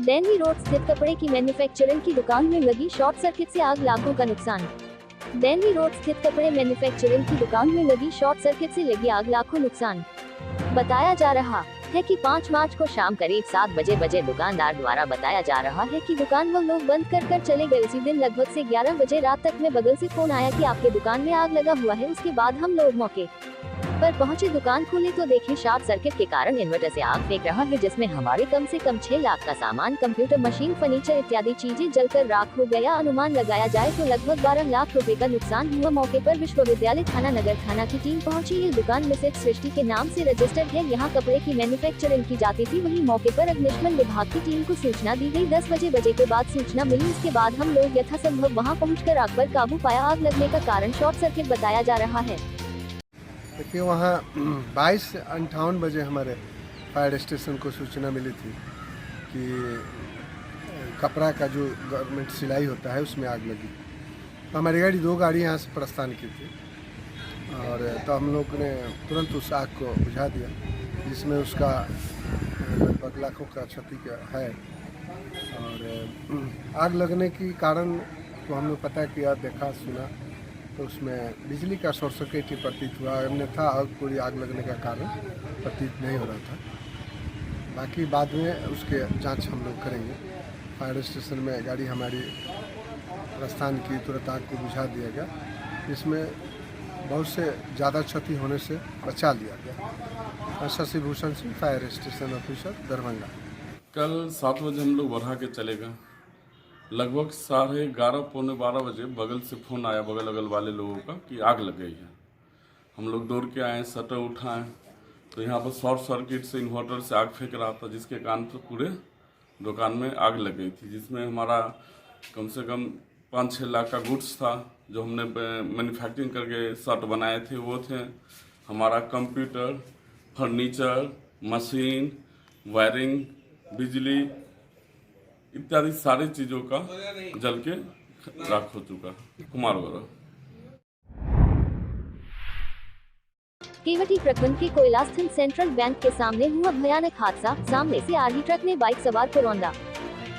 Delhi road स्थित कपड़े की मैन्युफैक्चरिंग की दुकान में लगी शॉर्ट सर्किट से आग, लाखों का नुकसान। दिल्ली रोड स्थित कपड़े मैन्युफैक्चरिंग की दुकान में लगी शॉर्ट सर्किट से लगी आग, लाखों नुकसान। बताया जा रहा है कि 5 मार्च को शाम करीब 7 बजे दुकानदार द्वारा बताया जा रहा है कि दुकान वो लोग बंद कर चले गए। उसी दिन लगभग से 11 बजे रात तक में बगल से फोन आया कि आपके दुकान में आग लगा हुआ है। उसके बाद हम लोग मौके पर पहुंचे, दुकान खोली तो देखे शॉर्ट सर्किट के कारण इन्वर्टर से आग फेंक रहा है, जिसमें हमारे कम से कम 6 लाख का सामान, कंप्यूटर मशीन, फर्नीचर इत्यादि चीजें जलकर राख हो गया। अनुमान लगाया जाए तो लगभग 12 लाख रुपए का नुकसान हुआ। मौके पर विश्वविद्यालय थाना नगर थाना की टीम पहुंची। इस दुकान मिसेज सृष्टि के नाम से रजिस्टर्ड है। यहाँ कपड़े की मैन्युफैक्चरिंग की जाती थी। वहीं मौके पर अग्निशमन विभाग की टीम को सूचना दी गई। 10 बजे के बाद सूचना मिली। इसके बाद हम लोग यथासंभव वहाँ पहुँच आग पर काबू पाया। आग लगने का कारण शॉर्ट सर्किट बताया जा रहा है। देखिए, वहाँ 22:58 बजे हमारे फायर स्टेशन को सूचना मिली थी कि कपड़ा का जो गवर्नमेंट सिलाई होता है उसमें आग लगी। तो हमारी गाड़ी 2 गाड़ी यहाँ से प्रस्थान की थी और तो हम लोग ने तुरंत उस आग को बुझा दिया, जिसमें उसका लगभग लाखों का क्षति है। और आग लगने की कारण तो हमने पता किया, देखा, सुना तो उसमें बिजली का शॉर्ट सर्किट ही प्रतीत हुआ, अन्यथा पूरी आग लगने का कारण प्रतीत नहीं हो रहा था। बाकी बाद में उसके जांच हम लोग करेंगे। फायर स्टेशन में गाड़ी हमारी प्रस्थान की, तुरंत आग को बुझा दिया गया, इसमें बहुत से ज़्यादा क्षति होने से बचा लिया गया। Shashi Bhushan Singh, fire station officer, Darbhanga. कल 7 बजे हम लोग बढ़ा के चले गए। लगभग 11:30 पौने 12 बजे बगल से फ़ोन आया, बगल अगल वाले लोगों का, कि आग लग गई है। हम लोग दौड़ के आए, शटर उठाएं तो यहाँ पर शॉर्ट सर्किट से इन्वर्टर से आग फेंक रहा था, जिसके कारण से पूरे दुकान में आग लग गई थी। जिसमें हमारा कम से कम 5-6 लाख का गुड्स था, जो हमने मैन्युफैक्चरिंग करके शर्ट बनाए थे, वो थे। हमारा कंप्यूटर, फर्नीचर, मशीन, वायरिंग, बिजली इत्यादि सारी चीज़ों का जल के राख हो चुका। कुमार गौरव। केवटी प्रखंड के कोयला स्थित सेंट्रल बैंक के सामने हुआ भयानक हादसा। सामने से आ रही ट्रक ने बाइक सवार को रौंदा।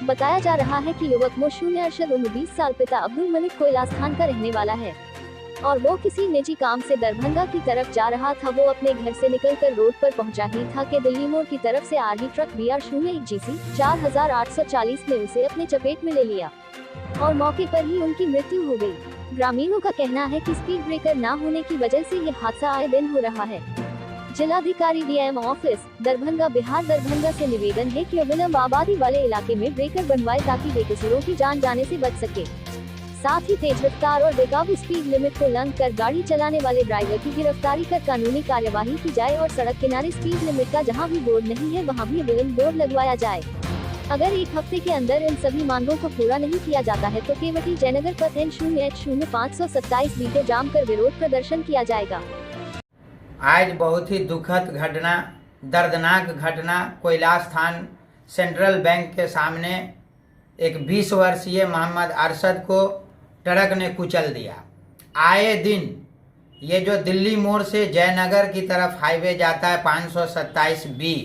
बताया जा रहा है कि युवक मोशून अरशद, उम्र 20 साल, पिता अब्दुल मलिक कोयला स्थान का रहने वाला है और वो किसी निजी काम से दरभंगा की तरफ जा रहा था। वो अपने घर से निकलकर रोड पर पहुंचा ही था कि दिल्ली मोड़ की तरफ से आ रही ट्रक BR01 GC 4840 ने उसे अपने चपेट में ले लिया और मौके पर ही उनकी मृत्यु हो गई। ग्रामीणों का कहना है कि स्पीड ब्रेकर न होने की वजह से ये हादसा आए दिन हो रहा है। जिलाधिकारी DM ऑफिस, दरभंगा, बिहार, दरभंगा से निवेदन है कि अविलंब आबादी वाले इलाके में ब्रेकर बनवाए ताकि बेकसूरों की जान जाने से बच सके। साथ ही तेज रफ्तार और बेकाबू स्पीड लिमिट को उल्लंघन कर गाड़ी चलाने वाले ड्राइवर की गिरफ्तारी कर कानूनी कार्यवाही की जाए और सड़क किनारे स्पीड लिमिट का जहां भी बोर्ड नहीं है वहां भी विलंब बोर्ड लगवाया जाए। अगर 1 हफ्ते के अंदर इन सभी मांगों को पूरा नहीं किया जाता है तो केवटी जयनगर पथ N0H0527 B को जाम कर विरोध प्रदर्शन किया जाएगा। आज बहुत ही दुखद घटना, दर्दनाक घटना, कोयला स्थान सेंट्रल बैंक के सामने एक 20 वर्षीय मोहम्मद अरशद को ट्रक ने कुचल दिया। आए दिन ये जो दिल्ली मोड़ से जयनगर की तरफ हाईवे जाता है 527B,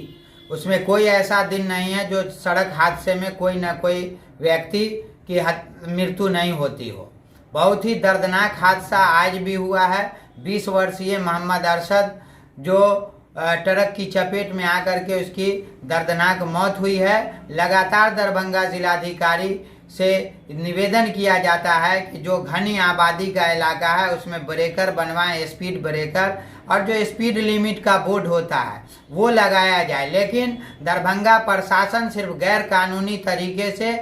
उसमें कोई ऐसा दिन नहीं है जो सड़क हादसे में कोई न कोई व्यक्ति की मृत्यु नहीं होती हो। बहुत ही दर्दनाक हादसा आज भी हुआ है। 20 वर्षीय मोहम्मद अरशद जो ट्रक की चपेट में आकर के उसकी दर्दनाक मौत हुई है। लगातार दरभंगा जिलाधिकारी से निवेदन किया जाता है कि जो घनी आबादी का इलाका है उसमें ब्रेकर बनवाएं, स्पीड ब्रेकर, और जो स्पीड लिमिट का बोर्ड होता है वो लगाया जाए। लेकिन दरभंगा प्रशासन सिर्फ गैर कानूनी तरीके से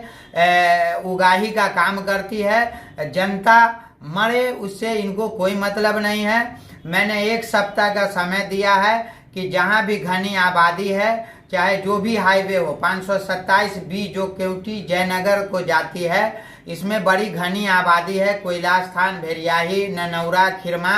उगाही का काम करती है। जनता मरे उससे इनको कोई मतलब नहीं है। मैंने 1 सप्ताह का समय दिया है कि जहां भी घनी आबादी है, चाहे जो भी हाईवे हो, 527B जो केवटी जयनगर को जाती है, इसमें बड़ी घनी आबादी है। कोयला स्थान, भेरियाही, ननौरा, खिरमा,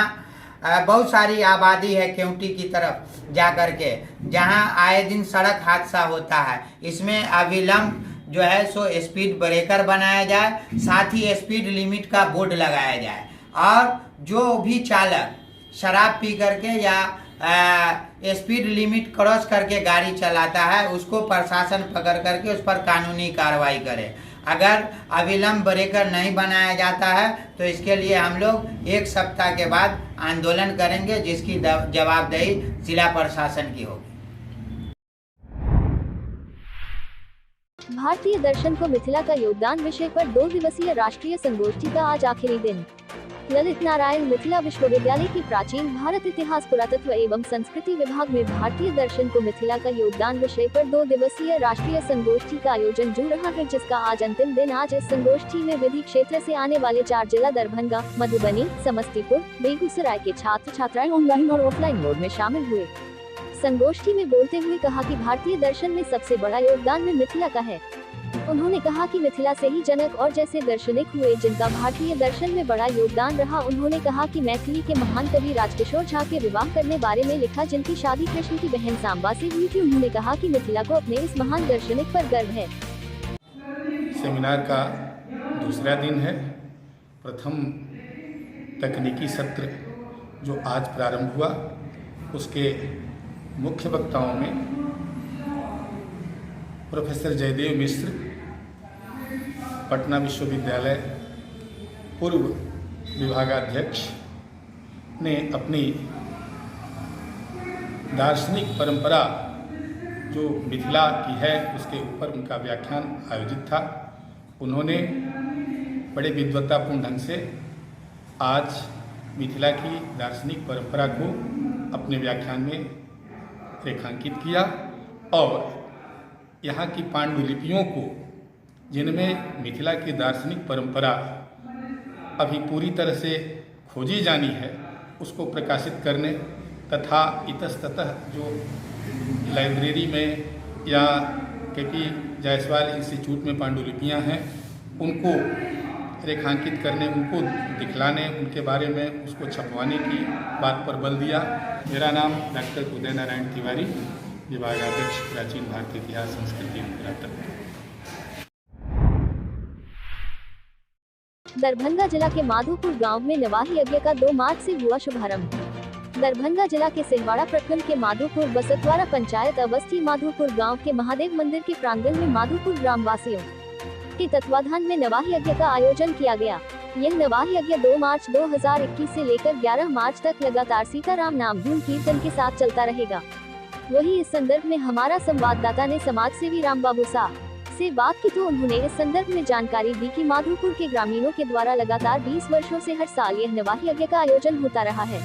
बहुत सारी आबादी है केवटी की तरफ जाकर के, जहां आए दिन सड़क हादसा होता है। इसमें अविलंब जो है सो स्पीड ब्रेकर बनाया जाए, साथ ही स्पीड लिमिट का बोर्ड लगाया जाए और जो भी चालक शराब पी करके या स्पीड लिमिट क्रॉस करके गाड़ी चलाता है उसको प्रशासन पकड़ करके उस पर कानूनी कार्रवाई करे। अगर अविलंब ब्रेकर नहीं बनाया जाता है तो इसके लिए हम लोग 1 सप्ताह के बाद आंदोलन करेंगे, जिसकी जवाबदेही जिला प्रशासन की होगी। भारतीय दर्शन को मिथिला का योगदान विषय पर 2 दिवसीय राष्ट्रीय संगोष्ठी का आज आखिरी दिन। ललित नारायण मिथिला विश्वविद्यालय की प्राचीन भारत इतिहास पुरातत्व एवं संस्कृति विभाग में भारतीय दर्शन को मिथिला का योगदान विषय पर 2 दिवसीय राष्ट्रीय संगोष्ठी का आयोजन हो रहा है, जिसका आज अंतिम दिन। आज इस संगोष्ठी में विधि क्षेत्र से आने वाले 4 जिला दरभंगा, मधुबनी, समस्तीपुर, बेगूसराय के छात्र छात्राएं ऑनलाइन और ऑफलाइन मोड में शामिल हुए। संगोष्ठी में बोलते हुए कहा कि भारतीय दर्शन में सबसे बड़ा योगदान में मिथिला का है। उन्होंने कहा कि मिथिला से ही जनक और जैसे दार्शनिक हुए जिनका भारतीय दर्शन में बड़ा योगदान रहा। उन्होंने कहा कि मैथिली के महान कवि राजकिशोर झा के विवाह करने बारे में लिखा, जिनकी शादी कृष्ण की बहन सांबा से हुई थी। उन्होंने कहा कि मिथिला को अपने इस महान दार्शनिक पर गर्व है। सेमिनार का दूसरा दिन है। प्रथम तकनीकी सत्र जो आज प्रारंभ हुआ, उसके मुख्य वक्ताओं में प्रोफेसर जयदेव मिश्र, पटना विश्वविद्यालय पूर्व विभागाध्यक्ष, ने अपनी दार्शनिक परंपरा जो मिथिला की है उसके ऊपर उनका व्याख्यान आयोजित था। उन्होंने बड़े विद्वत्तापूर्ण ढंग से आज मिथिला की दार्शनिक परंपरा को अपने व्याख्यान में रेखांकित किया और यहाँ की पांडुलिपियों को, जिनमें मिथिला की दार्शनिक परंपरा अभी पूरी तरह से खोजी जानी है, उसको प्रकाशित करने तथा इतस्ततः जो लाइब्रेरी में या के.पी. जायसवाल इंस्टीट्यूट में पांडुलिपियाँ हैं उनको रेखांकित करने, उनको दिखलाने, उनके बारे में उसको छपवाने की बात पर बल दिया। मेरा नाम डॉक्टर उदय नारायण तिवारी, विभागाध्यक्ष प्राचीन भारतीय इतिहास संस्कृति पुरातत्व। दरभंगा जिला के माधोपुर गांव में नवाह यज्ञ का 2 मार्च से हुआ शुभारंभ। दरभंगा जिला के सिंहवाड़ा प्रखंड के माधोपुर बसतवाड़ा पंचायत अवस्थी माधोपुर गांव के महादेव मंदिर के प्रांगण में माधोपुर ग्रामवासियों के तत्वाधान में नवाह यज्ञ का आयोजन किया गया। यह नवाह यज्ञ 2 मार्च 2021 से लेकर 11 मार्च तक लगातार सीताराम नाम धूम कीर्तन के साथ चलता रहेगा। वहीं इस संदर्भ में हमारा संवाददाता ने समाज सेवी रामबाबू शाह से बात की तो उन्होंने इस संदर्भ में जानकारी दी कि माधोपुर के ग्रामीणों के द्वारा लगातार 20 वर्षों से हर साल यह नवाह यज्ञ का आयोजन होता रहा है।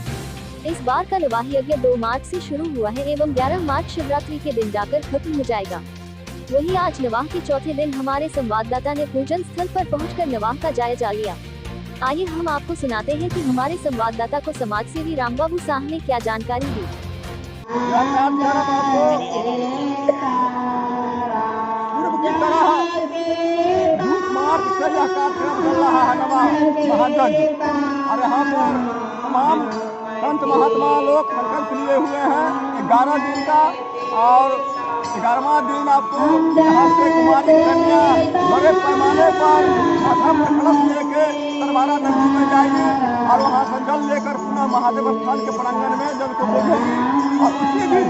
इस बार का नवाह यज्ञ 2 मार्च से शुरू हुआ है एवं 11 मार्च शिवरात्रि के दिन जाकर खत्म हो जाएगा। वहीं आज नवाह के चौथे दिन हमारे संवाददाता ने पूजन स्थल पर पहुंचकर नवाह का जायजा लिया। आइए हम आपको सुनाते हैं कि हमारे संवाददाता को समाज सेवी रामबाबू शाह ने क्या जानकारी दी। तमाम संत महात्मा लोग संकल्प लिए हुए हैं 11 दिन का, और 11वां दिन आपको यहाँ से कुमारी कन्या बड़े पैमाने पर माथा पर कलश लेके तरवारा नदी में जाएगी और वहाँ से जल लेकर पुनः महादेव स्थान के प्रांगण में जल को बोलेगी। और उसी दिन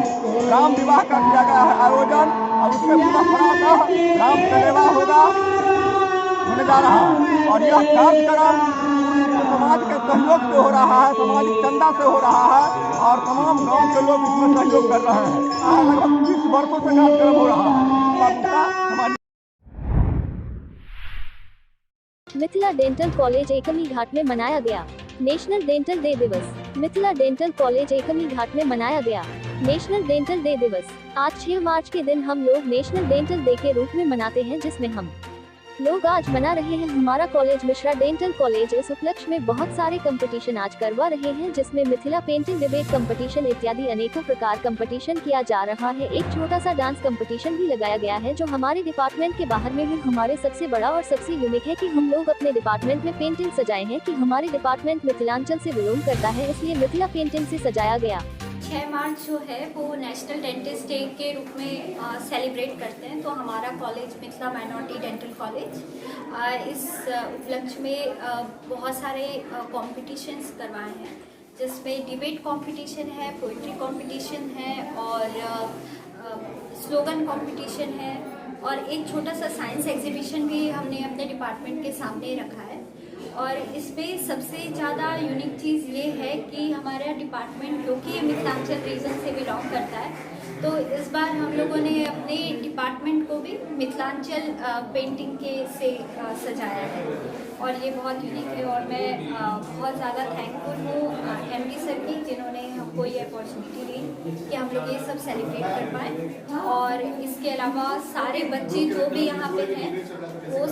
राम विवाह का किया गया है आयोजन, और उसमें पुनः प्रातः राम कलेवा होगा होने जा रहा है। और यह कार्यक्रम समाज के सहयोग से हो रहा है, सामाजिक चंदा से हो रहा है, और तमाम गांव के लोग इसमें सहयोग कर रहे हैं। लगभग 20 वर्षों से कार्यक्रम हो रहा है। मिथिला डेंटल कॉलेज एकमी घाट में मनाया गया नेशनल डेंटल डे दिवस। मिथिला डेंटल कॉलेज एकमी घाट में मनाया गया नेशनल डेंटल डे दिवस। आज 6 मार्च के दिन हम लोग नेशनल डेंटल डे के रूप में मनाते हैं, जिसमें हम लोग आज मना रहे हैं। हमारा कॉलेज मिश्रा डेंटल कॉलेज इस उपलक्ष्य में बहुत सारे कंपटीशन आज करवा रहे हैं, जिसमें मिथिला पेंटिंग डिबेट कंपटीशन इत्यादि अनेकों प्रकार कंपटीशन किया जा रहा है। एक छोटा सा डांस कंपटीशन भी लगाया गया है, जो हमारे डिपार्टमेंट के बाहर में है। हमारे सबसे बड़ा और सबसे यूनिक है कि हम लोग अपने डिपार्टमेंट में पेंटिंग सजाए हैं, कि हमारे डिपार्टमेंट मिथिलांचल से बिलोंग करता है, इसलिए मिथिला पेंटिंग से सजाया गया। 6 मार्च जो है वो नेशनल डेंटिस्ट डे के रूप में सेलिब्रेट करते हैं। तो हमारा college Mithila minority dental college इस उपलक्ष्य में बहुत सारे कॉम्पिटिशन्स करवाए हैं, जिसमें डिबेट कंपटीशन है, पोइट्री कंपटीशन है और स्लोगन कंपटीशन है और एक छोटा सा साइंस एग्जीबिशन भी हमने अपने डिपार्टमेंट के सामने रखा है। और इसमें सबसे ज़्यादा यूनिक चीज़ ये है कि हमारा डिपार्टमेंट क्योंकि मिथिलांचल रीजन से बिलोंग करता है, तो इस बार हम लोगों ने अपने डिपार्टमेंट को भी मिथिलांचल पेंटिंग के से सजाया है और ये बहुत यूनिक है। और मैं बहुत ज़्यादा थैंकफुल हूँ एमडी सर की, जिन्होंने हमको ये अपॉर्चुनिटी दी कि हम लोग ये सब सेलिब्रेट कर पाएँ। और इसके अलावा सारे बच्चे जो भी यहाँ पे हैं वो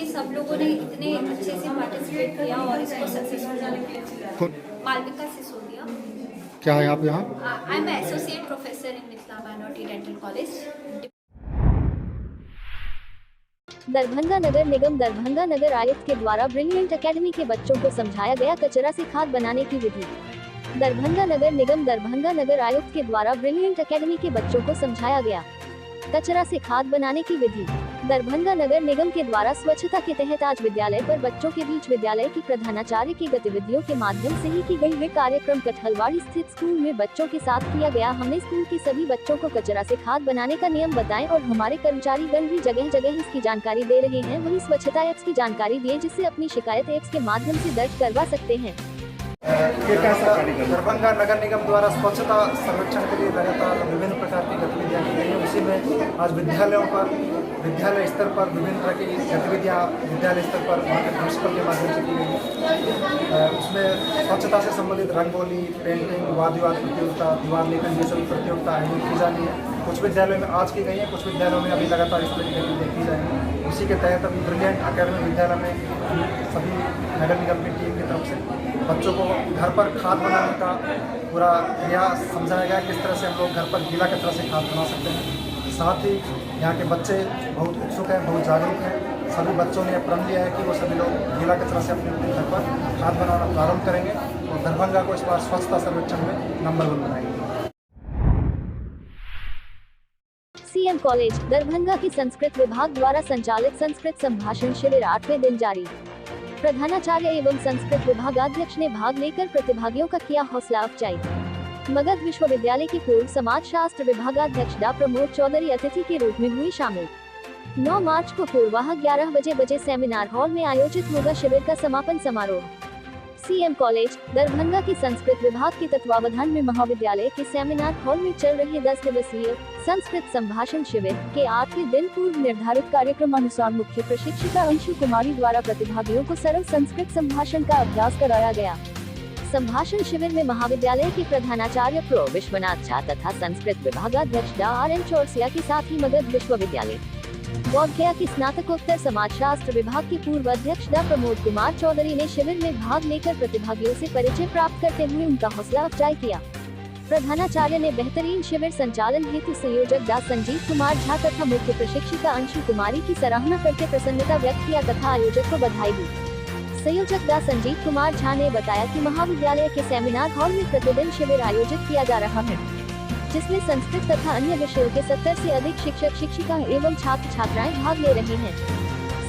सब लोगों ने इतने अच्छे से पार्टिसिपेट किया और इसको सक्सेसफुल। मालविका सिसोदिया, क्या है आप यहाँ? I am associate professor in Mithila minority dental college. Darbhanga नगर निगम दरभंगा नगर आयुक्त के द्वारा ब्रिलियंट एकेडमी के बच्चों को समझाया गया कचरा से खाद बनाने की विधि। दरभंगा नगर निगम दरभंगा नगर आयुक्त के द्वारा ब्रिलियंट एकेडमी के बच्चों को समझाया गया कचरा से खाद बनाने की विधि। दरभंगा नगर निगम के द्वारा स्वच्छता के तहत आज विद्यालय पर बच्चों के बीच विद्यालय की प्रधानाचार्य की गतिविधियों के माध्यम से ही की गई है कार्यक्रम कटहलवाड़ी स्थित स्कूल में बच्चों के साथ किया गया। हमने स्कूल के सभी बच्चों को कचरा से खाद बनाने का नियम बताएं और हमारे कर्मचारी गण भी जगह जगह इसकी जानकारी दे रहे हैं। वही स्वच्छता एप्स की जानकारी दिए, जिससे अपनी शिकायत एप्स के माध्यम से दर्ज करवा सकते हैं। दरभंगा नगर निगम द्वारा स्वच्छता संरक्षण के लिए लगातार विभिन्न प्रकार की गतिविधियाँ की गई हैं। उसी में आज विद्यालयों पर, विद्यालय स्तर पर विभिन्न तरह की गतिविधियाँ विद्यालय स्तर पर वहाँ के प्रिंसिपल के माध्यम से की गई हैं। उसमें स्वच्छता से संबंधित रंगोली, पेंटिंग, वाद विवाद प्रतियोगिता, दीवार लेखन, ये सभी प्रतियोगिता आयोजित की जानी है। कुछ विद्यालयों में आज की गई हैं, कुछ विद्यालयों में अभी लगातार इस तरह की गतिविधियाँ की जाएंगी। उसी के तहत अभी ब्रिलियंट एकेडमी विद्यालय में सभी नगर निगम की टीम की तरफ से बच्चों को घर पर खाद बनाने का पूरा क्रिया समझाया गया, किस तरह से हम लोग घर पर गीला कचरा से खाद बना सकते हैं। साथ ही यहाँ के बच्चे बहुत उत्सुक हैं, बहुत जागरूक हैं। सभी बच्चों ने प्रण लिया है कि वो सभी लोग गीला कचरा से अपने घर पर खाद बनाना प्रारंभ करेंगे और दरभंगा को इस बार स्वच्छता सर्वेक्षण में नंबर 1 बनाएंगे। सीएम कॉलेज दरभंगा की संस्कृत विभाग द्वारा संचालित संस्कृत संभाषण शिविर 8वें दिन जारी। प्रधानाचार्य एवं संस्कृत विभागाध्यक्ष ने भाग लेकर प्रतिभागियों का किया हौसला अफजाई। मगध विश्वविद्यालय के पूर्व समाजशास्त्र विभागाध्यक्ष डॉ प्रमोद चौधरी अतिथि के रूप में हुई शामिल। 9 मार्च को पूर्वाह 11 बजे सेमिनार हॉल में आयोजित होगा शिविर का समापन समारोह। सीएम कॉलेज दरभंगा की संस्कृत विभाग के तत्वावधान में महाविद्यालय के सेमिनार हॉल में चल रहे 10 दिवसीय संस्कृत संभाषण शिविर के 8वें दिन पूर्व निर्धारित कार्यक्रम अनुसार मुख्य प्रशिक्षिका अंशु कुमारी द्वारा प्रतिभागियों को सरल संस्कृत संभाषण का अभ्यास कराया गया। संभाषण शिविर में महाविद्यालय के प्रधानाचार्य प्रो विश्वनाथ झा तथा संस्कृत विभागाध्यक्ष डॉ RN चौरसिया के साथ ही मगध विश्वविद्यालय बोधगया के स्नातकोत्तर समाजशास्त्र विभाग के पूर्व अध्यक्ष डॉ प्रमोद कुमार चौधरी ने शिविर में भाग लेकर प्रतिभागियों से परिचय प्राप्त करते हुए उनका हौसला अफजाई किया। प्रधानाचार्य ने बेहतरीन शिविर संचालन हेतु संयोजक डॉ संजीव कुमार झा तथा मुख्य प्रशिक्षिका अंशु कुमारी की सराहना करके प्रसन्नता व्यक्त किया तथा आयोजक को बधाई दी। संयोजक डॉ संजीव कुमार झा ने बताया कि महाविद्यालय के सेमिनार हॉल में प्रतिदिन शिविर आयोजित किया जा रहा है, जिसमें संस्कृत तथा अन्य विषयों के 70 से अधिक शिक्षक शिक्षिका एवं छात्र छात्राएं भाग ले रहे हैं।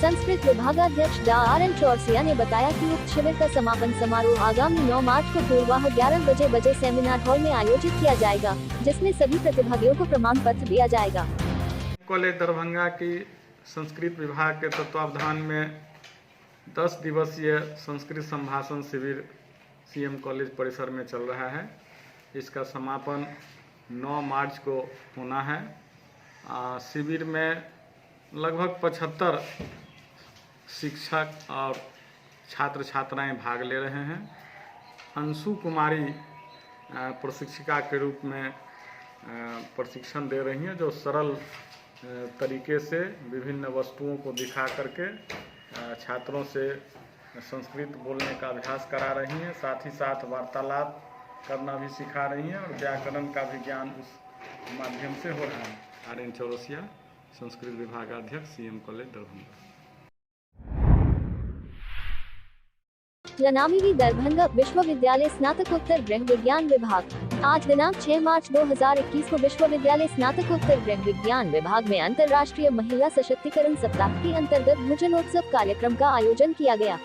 संस्कृत विभागाध्यक्ष डॉ RN चौरसिया ने बताया कि उक्त शिविर का समापन समारोह आगामी 9 मार्च को पूर्वाह 11 बजे सेमिनार हॉल में आयोजित किया जाएगा, जिसमें सभी प्रतिभागियों को प्रमाण पत्र दिया जाएगा। कॉलेज दरभंगा की संस्कृत विभाग के तत्वावधान में 10 दिवसीय संस्कृत संभाषण शिविर सीएम कॉलेज परिसर में चल रहा है। इसका समापन 9 मार्च को होना है। शिविर में लगभग 75 शिक्षक और छात्र छात्राएं भाग ले रहे हैं। अंशु कुमारी प्रशिक्षिका के रूप में प्रशिक्षण दे रही हैं, जो सरल तरीके से विभिन्न वस्तुओं को दिखा करके छात्रों से संस्कृत बोलने का अभ्यास करा रही हैं। साथ ही साथ वार्तालाप करना भी सिखा रही हैं और व्याकरण का भी ज्ञान उस माध्यम से हो रहा है। RN चौरसिया, संस्कृत विभागाध्यक्ष, सीएम कॉलेज दरभंगा। लनामिवी दरभंगा विश्वविद्यालय स्नातकोत्तर गृह विज्ञान विभाग आज दिनांक 6 मार्च 2021 को विश्वविद्यालय स्नातकोत्तर गृह विज्ञान विभाग में अंतर्राष्ट्रीय महिला सशक्तिकरण सप्ताह के अंतर्गत भोजनोत्सव कार्यक्रम का आयोजन किया गया।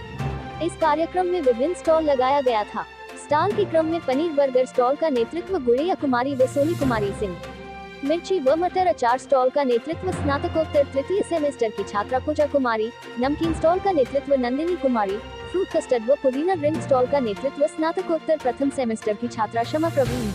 इस कार्यक्रम में विभिन्न स्टॉल लगाया गया था। स्टॉल के क्रम में पनीर बर्गर स्टॉल का नेतृत्व गुड़िया कुमारी व सोनी कुमारी सिंह। मिर्ची व मटर अचार स्टॉल का नेतृत्व स्नातकोत्तर तृतीय सेमेस्टर की छात्रा पूजा कुमारी। नमकीन स्टॉल का नेतृत्व नंदिनी कुमारी। फ्रूट कस्टर्ड व पुदीना ड्रिंक स्टॉल का नेतृत्व स्नातकोत्तर प्रथम सेमेस्टर की छात्रा शमा प्रवीण।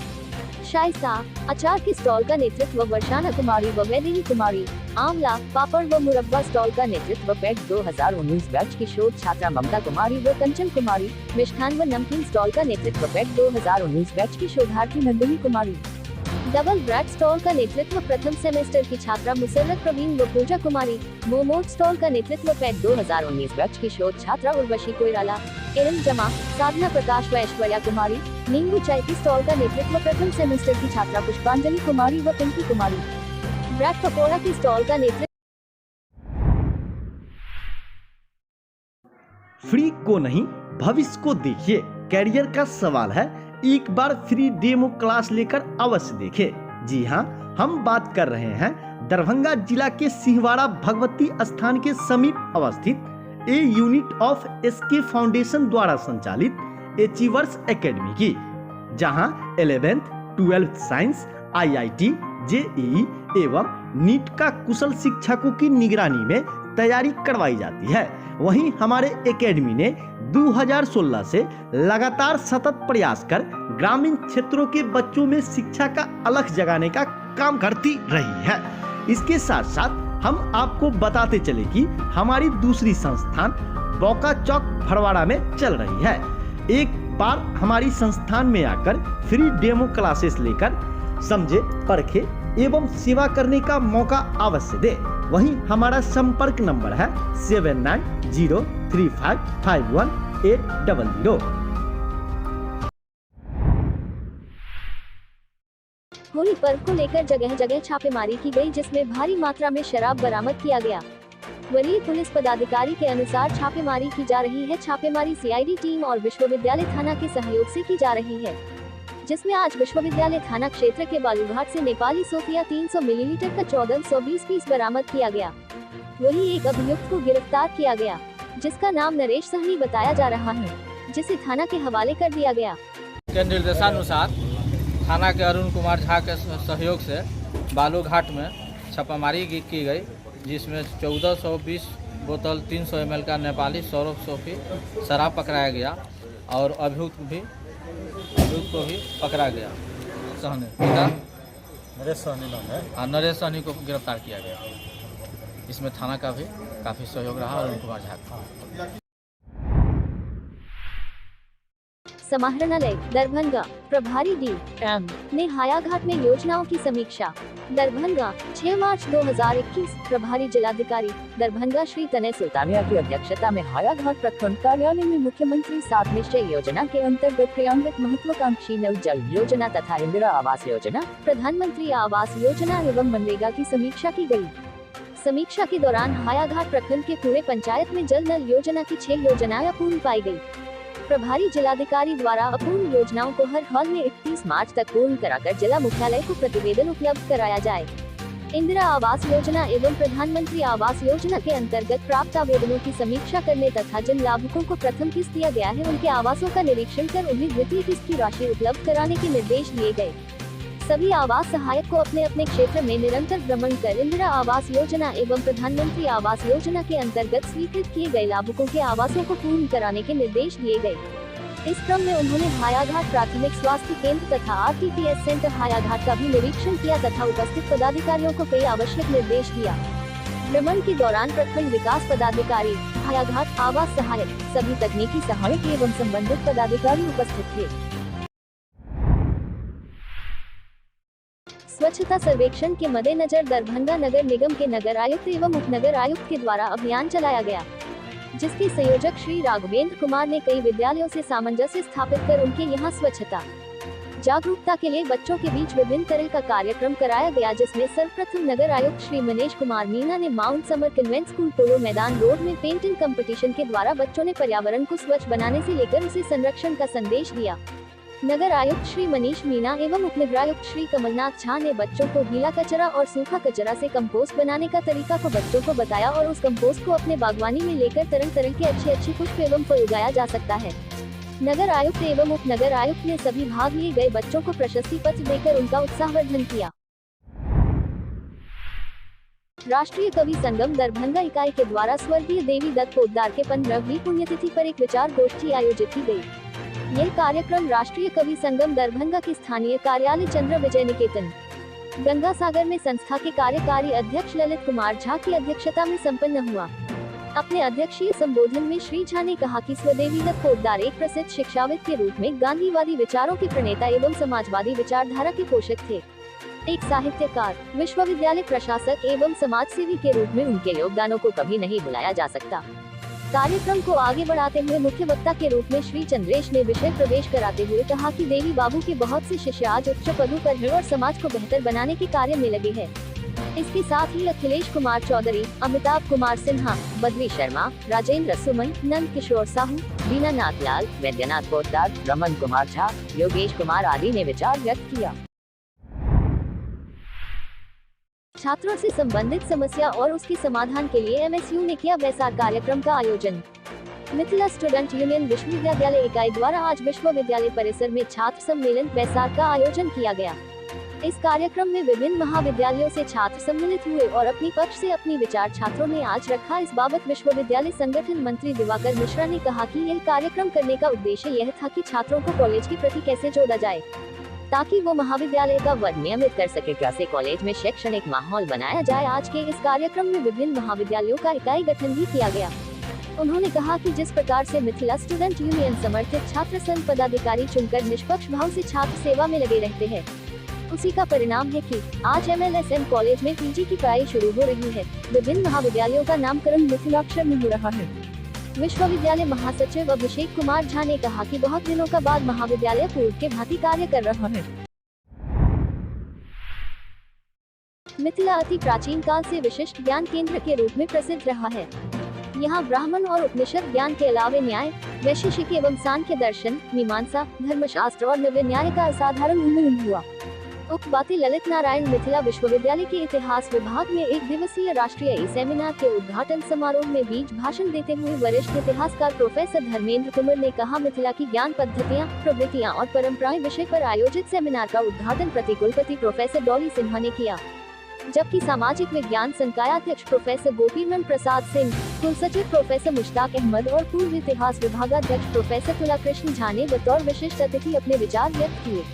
शाइस्ता अचार के स्टॉल का नेतृत्व वर्षाना कुमारी व वैदेही कुमारी। आंवला पापड़ व मुरब्बा स्टॉल का नेतृत्व पेट 2019 बैच की शोध छात्रा ममता कुमारी व कंचन कुमारी। मिष्ठान व नमकीन स्टॉल का नेतृत्व पेट 2019 बैच की शोधार्थी नंदिनी कुमारी। डबल ब्रेड स्टॉल का नेतृत्व प्रथम सेमेस्टर की छात्रा मुसर्रत प्रवीण व पूजा कुमारी। मोमोज स्टॉल का नेतृत्व पेट 2019 बैच की शोध छात्रा उर्वशी कोइराला। एरन जमा साधना प्रकाश व ऐश्वर्या कुमारी। नींबू चाय की स्टॉल का नेतृत्व प्रथम सेमेस्टर की छात्रा पुष्पांजलि कुमारी व पिंकी कुमारी। ब्रेड पकौड़ा की स्टॉल का नेतृत्व फ्री को नहीं भविष्य को देखिए, कैरियर का सवाल है, एक बार फ्री डेमो क्लास लेकर अवश्य देखें। जी हाँ, हम बात कर रहे हैं दरभंगा जिला के सिंहवाड़ा भगवती स्थान के समीप अवस्थित ए यूनिट ऑफ एसके फाउंडेशन द्वारा संचालित अचीवर्स एकेडमी की, जहां 11th 12th science, IIT, JEE एवं नीट का कुशल शिक्षकों की निगरानी में तैयारी करवाई जाती है। वहीं हमारे एकेडमी ने 2016 से लगातार सतत प्रयास कर ग्रामीण क्षेत्रों के बच्चों में शिक्षा का अलख जगाने का काम करती रही है। इसके साथ साथ हम आपको बताते चले कि हमारी दूसरी संस्थान बौका चौक भरवाड़ा में चल रही है। एक बार हमारी संस्थान में आकर फ्री डेमो क्लासेस लेकर समझे, परखे एवं सेवा करने का मौका अवश्य दे। वहीं हमारा संपर्क नंबर है 7903551800। होली पर्व को लेकर जगह जगह छापेमारी की गई, जिसमें भारी मात्रा में शराब बरामद किया गया। वरीय पुलिस पदाधिकारी के अनुसार छापेमारी की जा रही है। छापेमारी CID टीम और विश्वविद्यालय थाना के सहयोग से की जा रही है, जिसमें आज विश्वविद्यालय थाना क्षेत्र के बालूघाट से नेपाली सोफिया 300 मिलीलीटर का 1420 पीस बरामद किया गया। वहीं एक अभियुक्त को गिरफ्तार किया गया, जिसका नाम नरेश सहनी बताया जा रहा है, जिसे थाना के हवाले कर दिया गया। के निर्देशानुसार थाना के अरुण कुमार झा के सहयोग से बालूघाट में छापामारी की गई, जिसमें 1420 बोतल 300 ml का नेपाली सौरभ सोफी शराब पकड़ाया गया और अभियुक्त को भी पकड़ा गया। सहनी नरेश सहनी नाम है। नरेश सहनी को गिरफ्तार किया गया। इसमें थाना का भी काफ़ी सहयोग रहा अरुण कुमार झा का। समाहरणालय दरभंगा प्रभारी DM ने हायाघाट में योजनाओं की समीक्षा। दरभंगा 6 मार्च 2021। प्रभारी जिलाधिकारी दरभंगा श्री तनय सुल्तानिया की अध्यक्षता में हायाघाट प्रखंड कार्यालय में मुख्यमंत्री 7 निश्चय योजना के अंतर्गत क्रियान्वित महत्वाकांक्षी नल जल योजना तथा इंदिरा आवास योजना, प्रधानमंत्री आवास योजना एवं मनरेगा की समीक्षा की गयी। समीक्षा के दौरान हायाघाट प्रखंड के पूरे पंचायत में जल नल योजना की 6 योजनाएं अपूर्ण पाई गयी। प्रभारी जिलाधिकारी द्वारा अपूर्ण योजनाओं को हर हाल में 31 मार्च तक पूर्ण कराकर जिला मुख्यालय को प्रतिवेदन उपलब्ध कराया जाए। इंदिरा आवास योजना एवं प्रधानमंत्री आवास योजना के अंतर्गत प्राप्त आवेदनों की समीक्षा करने तथा जिन लाभुकों को प्रथम किस्त दिया गया है उनके आवासों का निरीक्षण कर उन्हें द्वितीय किस्त की राशि उपलब्ध कराने के निर्देश दिए गए। सभी आवास सहायक को अपने अपने क्षेत्र में निरंतर भ्रमण कर इंदिरा आवास योजना एवं प्रधानमंत्री आवास योजना के अंतर्गत स्वीकृत किए गए लाभुकों के आवासों को पूर्ण कराने के निर्देश दिए गए। इस क्रम में उन्होंने हायाघाट प्राथमिक स्वास्थ्य केंद्र तथा RTPS सेंटर हायाघाट का भी निरीक्षण किया तथा उपस्थित पदाधिकारियों को कई आवश्यक निर्देश दिया। भ्रमण के दौरान प्रखंड विकास पदाधिकारी, हायाघाट आवास सहायक, सभी तकनीकी सहायक एवं संबंधित पदाधिकारी उपस्थित थे। स्वच्छता सर्वेक्षण के मद्देनजर दरभंगा नगर निगम के नगर आयुक्त एवं उप नगर आयुक्त के द्वारा अभियान चलाया गया, जिसके संयोजक श्री राघवेंद्र कुमार ने कई विद्यालयों से सामंजस्य स्थापित कर उनके यहां स्वच्छता जागरूकता के लिए बच्चों के बीच विभिन्न तरह का कार्यक्रम कराया गया, जिसमें सर्वप्रथम नगर आयुक्त श्री मनीष कुमार मीना ने माउंट समर कन्वेंट स्कूल पोलो मैदान रोड में पेंटिंग कंपटीशन के द्वारा बच्चों ने पर्यावरण को स्वच्छ बनाने से लेकर उसे संरक्षण का संदेश दिया। नगर आयुक्त श्री मनीष मीना एवं उप नगर आयुक्त श्री कमलनाथ झा ने बच्चों को गीला कचरा और सूखा कचरा से कंपोस्ट बनाने का तरीका को बच्चों को बताया और उस कंपोस्ट को अपने बागवानी में लेकर तरह तरह के अच्छे पुष्प एवं फल उगाया जा सकता है। नगर आयुक्त एवं उप नगर आयुक्त ने सभी भाग लिए गए बच्चों को प्रशस्ति पत्र देकर उनका उत्साहवर्धन किया। राष्ट्रीय कवि संगम दरभंगा इकाई के द्वारा स्वर्गीय देवी दत्त पोद्दार के 15वीं पुण्यतिथि पर एक विचार गोष्ठी आयोजित की गई। यह कार्यक्रम राष्ट्रीय कवि संगम दरभंगा के स्थानीय कार्यालय चंद्र विजय निकेतन गंगा सागर में संस्था के कार्यकारी अध्यक्ष ललित कुमार झा की अध्यक्षता में संपन्न हुआ। अपने अध्यक्षीय संबोधन में श्री झा ने कहा कि स्वदेवी दत्त पोद्दार एक प्रसिद्ध शिक्षाविद के रूप में गांधीवादी विचारों के प्रणेता एवं समाजवादी विचारधारा के पोषक थे। एक साहित्यकार, विश्वविद्यालय प्रशासक एवं समाजसेवी के रूप में उनके योगदानों को कभी नहीं भुलाया जा सकता। कार्यक्रम को आगे बढ़ाते हुए मुख्य वक्ता के रूप में श्री चंद्रेश ने विषय प्रवेश कराते हुए कहा कि देवी बाबू के बहुत से शिष्य आज उच्च पदों पर हैं और समाज को बेहतर बनाने के कार्य में लगे हैं। इसके साथ ही अखिलेश कुमार चौधरी, अमिताभ कुमार सिन्हा, बद्री शर्मा, राजेंद्र सुमन, नंद किशोर साहू, दीनानाथ लाल, वैद्यनाथ पोद्दार, रमन कुमार झा, योगेश कुमार आदि ने विचार व्यक्त किया। छात्रों से संबंधित समस्या और उसके समाधान के लिए MSU ने किया वैसार कार्यक्रम का आयोजन। मिथिला स्टूडेंट यूनियन विश्वविद्यालय इकाई द्वारा आज विश्वविद्यालय परिसर में छात्र सम्मेलन वैसार का आयोजन किया गया। इस कार्यक्रम में विभिन्न महाविद्यालयों से छात्र सम्मिलित हुए और अपनी पक्ष से अपनी विचार छात्रों ने आज रखा। इस बाबत विश्वविद्यालय संगठन मंत्री दिवाकर मिश्रा ने कहा कि यह कार्यक्रम करने का उद्देश्य यह था कि छात्रों को कॉलेज के प्रति कैसे जोड़ा जाए ताकि वो महाविद्यालय का वर्ग नियमित कर सके, कैसे कॉलेज में शैक्षणिक माहौल बनाया जाए। आज के इस कार्यक्रम में विभिन्न महाविद्यालयों का इकाई गठन भी किया गया। उन्होंने कहा कि जिस प्रकार से मिथिला स्टूडेंट यूनियन समर्थित छात्र संघ पदाधिकारी चुनकर निष्पक्ष भाव से छात्र सेवा में लगे रहते हैं, उसी का परिणाम है कि आज MLSM कॉलेज में PG की पढ़ाई शुरू हो रही है। विभिन्न महाविद्यालयों का नामकरण मिथिलाक्षर में हो रहा है। विश्वविद्यालय महासचिव अभिषेक कुमार झा ने कहा कि बहुत दिनों का बाद महाविद्यालय पूर्व के भांति कार्य कर रहा है। मिथिला अति प्राचीन काल से विशिष्ट ज्ञान केंद्र के रूप में प्रसिद्ध रहा है। यहाँ ब्राह्मण और उपनिषद ज्ञान के अलावे न्याय, वैशेषिक एवं सांख्य दर्शन, मीमांसा, धर्मशास्त्र और नव्य न्याय का असाधारण उन्मूलन हुआ। उक्त बातें ललित नारायण मिथिला विश्वविद्यालय के इतिहास विभाग में एक दिवसीय राष्ट्रीय सेमिनार के उद्घाटन समारोह में बीच भाषण देते हुए वरिष्ठ इतिहासकार प्रोफेसर धर्मेंद्र कुमार ने कहा, मिथिला की ज्ञान पद्धतियां, प्रवृत्तियां और परंपराएं विषय पर आयोजित सेमिनार का उद्घाटन प्रतिकुलपति प्रोफेसर डॉली सिन्हा ने किया, जबकि सामाजिक विज्ञान संकायाध्यक्ष प्रोफेसर गोपीनंद प्रसाद सिंह, कुलसचिव प्रोफेसर मुश्ताक अहमद और पूर्व इतिहास विभागाध्यक्ष प्रोफेसर तुलाकृष्ण झा ने बतौर विशिष्ट अतिथि अपने विचार व्यक्त किए।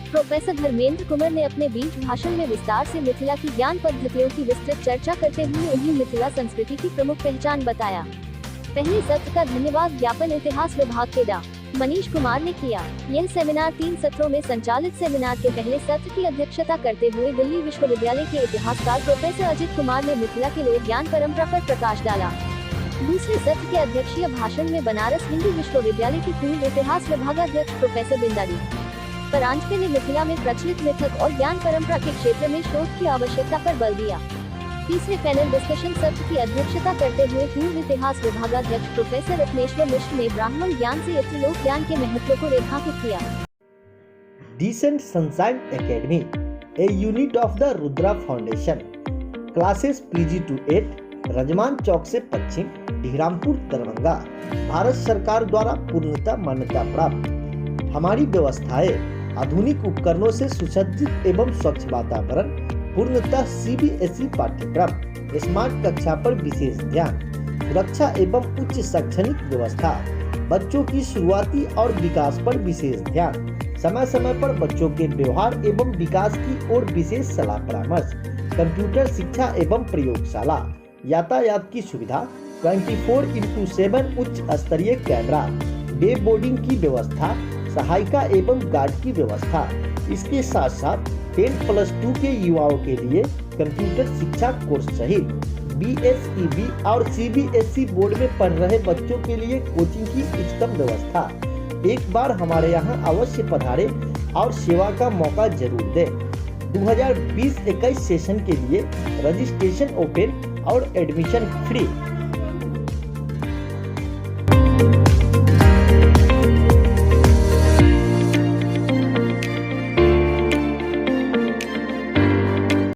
प्रोफेसर धर्मेंद्र कुमार ने अपने बीच भाषण में विस्तार से मिथिला की ज्ञान पद्धतियों की विस्तृत चर्चा करते हुए उन्हें मिथिला संस्कृति की प्रमुख पहचान बताया। पहले सत्र का धन्यवाद ज्ञापन इतिहास विभाग के डा. मनीष कुमार ने किया। यह सेमिनार 3 सत्रों में संचालित सेमिनार के पहले सत्र की अध्यक्षता करते हुए दिल्ली विश्वविद्यालय के इतिहासकार प्रोफेसर अजित कुमार ने मिथिला के लोक ज्ञान परंपरा पर प्रकाश डाला। दूसरे सत्र के अध्यक्षीय भाषण में बनारस हिंदू विश्वविद्यालय के पूर्व इतिहास विभागाध्यक्ष प्रोफेसर बिंदारी परांजपे ने मिथिला में प्रचलित मिथक और ज्ञान परंपरा के क्षेत्र में शोध की आवश्यकता पर बल दिया। तीसरे पैनल डिस्कशन सत्र की अध्यक्षता करते हुए पूर्व इतिहास विभागाध्यक्ष प्रोफेसर रत्नेश्वर मिश्र ने ब्राह्मण ज्ञान से इतर लोक ज्ञान के महत्व को रेखांकित किया। Decent sunshine academy, a unit of the Rudra foundation, classes PG to 8, Rajman चौक से पश्चिम, ढीरामपुर, दरभंगा। भारत सरकार द्वारा पूर्णतः मान्यता प्राप्त। हमारी व्यवस्थाएं आधुनिक उपकरणों से सुसज्जित एवं स्वच्छ वातावरण, पूर्णतः CBSE पाठ्यक्रम, स्मार्ट कक्षा पर विशेष ध्यान, सुरक्षा एवं उच्च शैक्षणिक व्यवस्था, बच्चों की शुरुआती और विकास पर विशेष ध्यान, समय समय पर बच्चों के व्यवहार एवं विकास की ओर विशेष सलाह परामर्श, कंप्यूटर शिक्षा एवं प्रयोगशाला, यातायात की सुविधा, 24x7 उच्च स्तरीय कैमरा, डे बोर्डिंग की व्यवस्था, सहायिका एवं गार्ड की व्यवस्था। इसके साथ साथ 10+2 के युवाओं के लिए कंप्यूटर शिक्षा कोर्स सहित BSEB और CBSE बोर्ड में पढ़ रहे बच्चों के लिए कोचिंग की उच्चतम व्यवस्था। एक बार हमारे यहाँ अवश्य पधारे और सेवा का मौका जरूर दें। 2020-21 सेशन के लिए रजिस्ट्रेशन ओपन और एडमिशन फ्री।